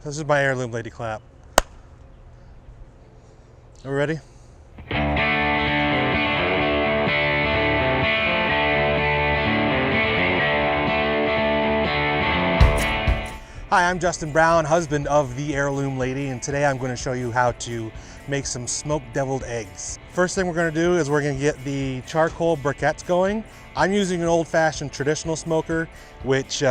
This is my heirloom lady clap. Are we ready? Hi, I'm Justin Brown, husband of the heirloom lady, and today I'm going to show you how to make some smoked deviled eggs. First thing we're going to do is we're going to get the charcoal briquettes going. I'm using an old-fashioned traditional smoker, which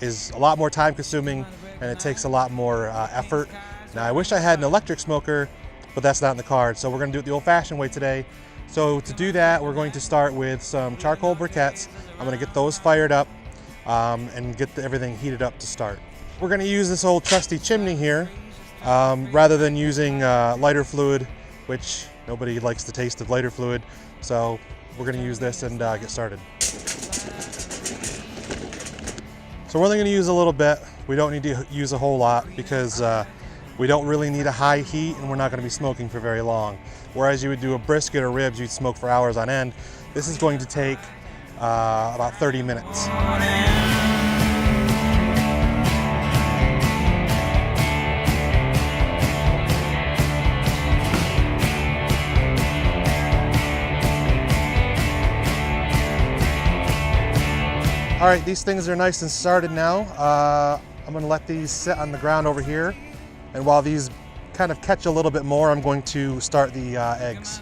is a lot more time consuming and it takes a lot more effort. Now, I wish I had an electric smoker, but that's not in the cards, so we're going to do it the old-fashioned way today. So to do that, we're going to start with some charcoal briquettes. I'm going to get those fired up and get everything heated up to start. We're going to use this old trusty chimney here rather than using lighter fluid, which nobody likes the taste of lighter fluid. So we're going to use this and get started. So we're only going to use a little bit. We don't need to use a whole lot because we don't really need a high heat and we're not going to be smoking for very long. Whereas you would do a brisket or ribs, you'd smoke for hours on end. This is going to take about 30 minutes. All right, these things are nice and started now. I'm gonna let these sit on the ground over here. And while these kind of catch a little bit more, I'm going to start the eggs.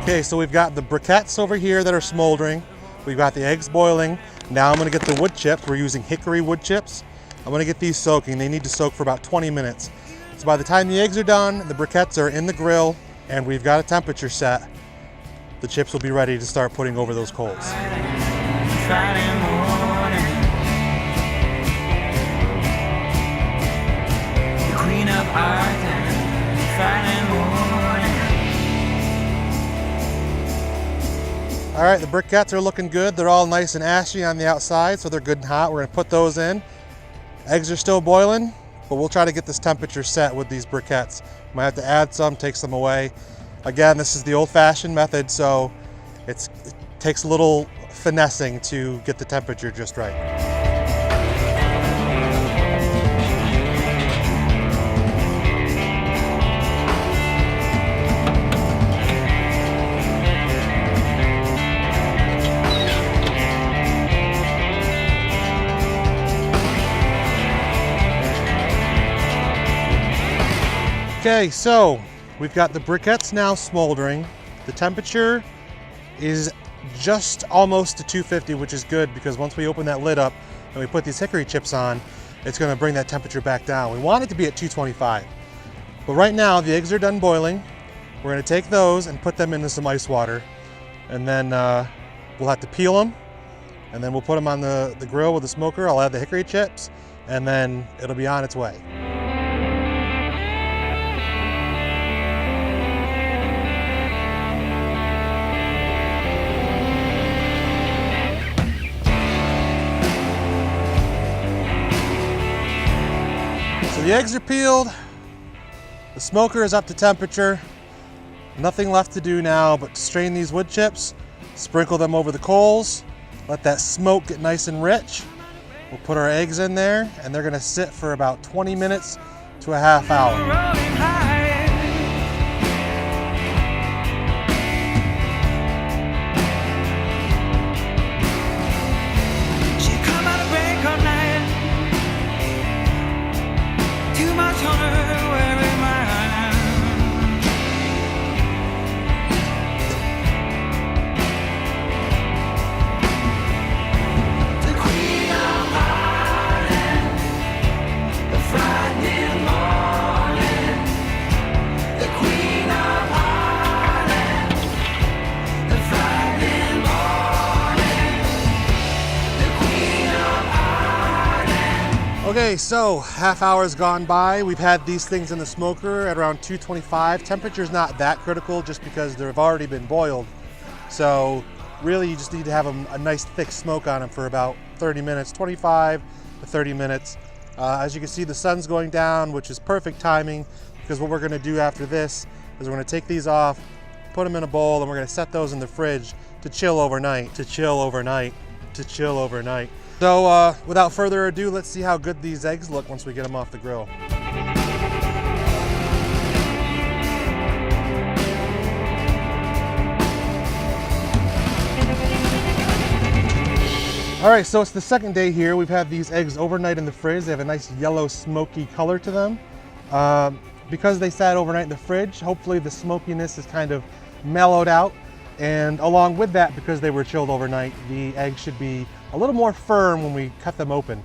Okay, so we've got the briquettes over here that are smoldering. We've got the eggs boiling. Now I'm gonna get the wood chips. We're using hickory wood chips. I'm gonna get these soaking. They need to soak for about 20 minutes. So by the time the eggs are done, the briquettes are in the grill, and we've got a temperature set, the chips will be ready to start putting over those coals. All right, the briquettes are looking good. They're all nice and ashy on the outside, so they're good and hot. We're gonna put those in. Eggs are still boiling, but we'll try to get this temperature set with these briquettes. Might have to add some, take some away. Again, this is the old-fashioned method, so it takes a little finessing to get the temperature just right. Okay, so we've got the briquettes now smoldering. The temperature is just almost to 250, which is good because once we open that lid up and we put these hickory chips on, it's going to bring that temperature back down. We want it to be at 225. But right now, the eggs are done boiling. We're going to take those and put them into some ice water. And then we'll have to peel them. And then we'll put them on the grill with the smoker. I'll add the hickory chips, and then it'll be on its way. So the eggs are peeled, the smoker is up to temperature, nothing left to do now but strain these wood chips, sprinkle them over the coals, let that smoke get nice and rich. We'll put our eggs in there and they're gonna sit for about 20 minutes to a half hour. Okay, so half hour's gone by. We've had these things in the smoker at around 225. Temperature's not that critical just because they've already been boiled. So really you just need to have a nice thick smoke on them for about 30 minutes, 25 to 30 minutes. As you can see, the sun's going down, which is perfect timing because what we're gonna do after this is we're gonna take these off, put them in a bowl, and we're gonna set those in the fridge to chill overnight. to chill overnight. So without further ado, let's see how good these eggs look once we get them off the grill. All right, so it's the second day here. We've had these eggs overnight in the fridge. They have a nice yellow smoky color to them. Because they sat overnight in the fridge, hopefully the smokiness is kind of mellowed out. And along with that, because they were chilled overnight, the eggs should be a little more firm when we cut them open.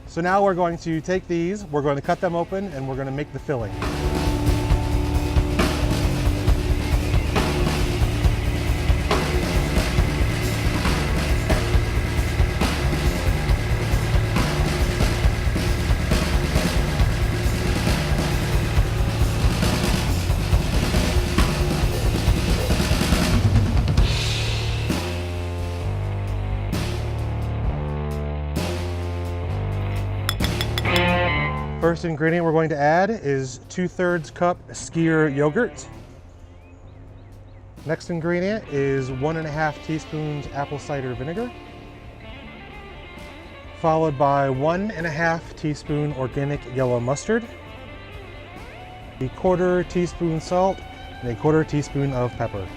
So now we're going to take these, we're going to cut them open, and we're going to make the filling. First ingredient we're going to add is 2/3 cup skyr yogurt. Next ingredient is 1.5 teaspoons apple cider vinegar, followed by 1.5 teaspoon organic yellow mustard, a 1/4 teaspoon salt, and a 1/4 teaspoon of pepper.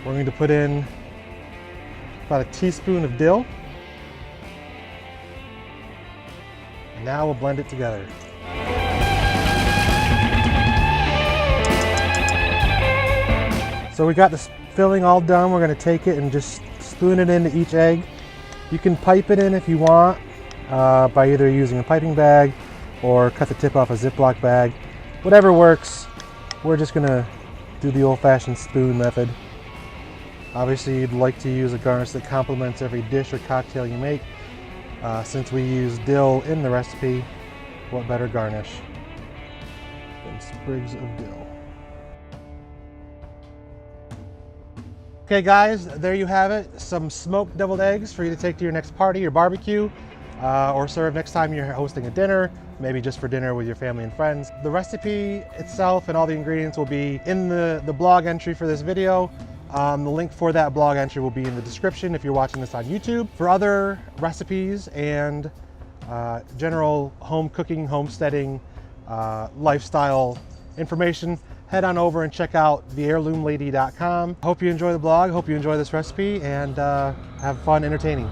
We're going to put in about a teaspoon of dill. And now we'll blend it together. So we got this filling all done. We're going to take it and just spoon it into each egg. You can pipe it in if you want by either using a piping bag or cut the tip off a Ziploc bag. Whatever works. We're just going to do the old-fashioned spoon method. Obviously, you'd like to use a garnish that complements every dish or cocktail you make. Since we use dill in the recipe, what better garnish than sprigs of dill. Okay guys, there you have it. Some smoked deviled eggs for you to take to your next party or barbecue, or serve next time you're hosting a dinner, maybe just for dinner with your family and friends. The recipe itself and all the ingredients will be in the blog entry for this video. The link for that blog entry will be in the description if you're watching this on YouTube. For other recipes and general home cooking, homesteading, lifestyle information, head on over and check out theheirloomlady.com. Hope you enjoy the blog, hope you enjoy this recipe, and have fun entertaining.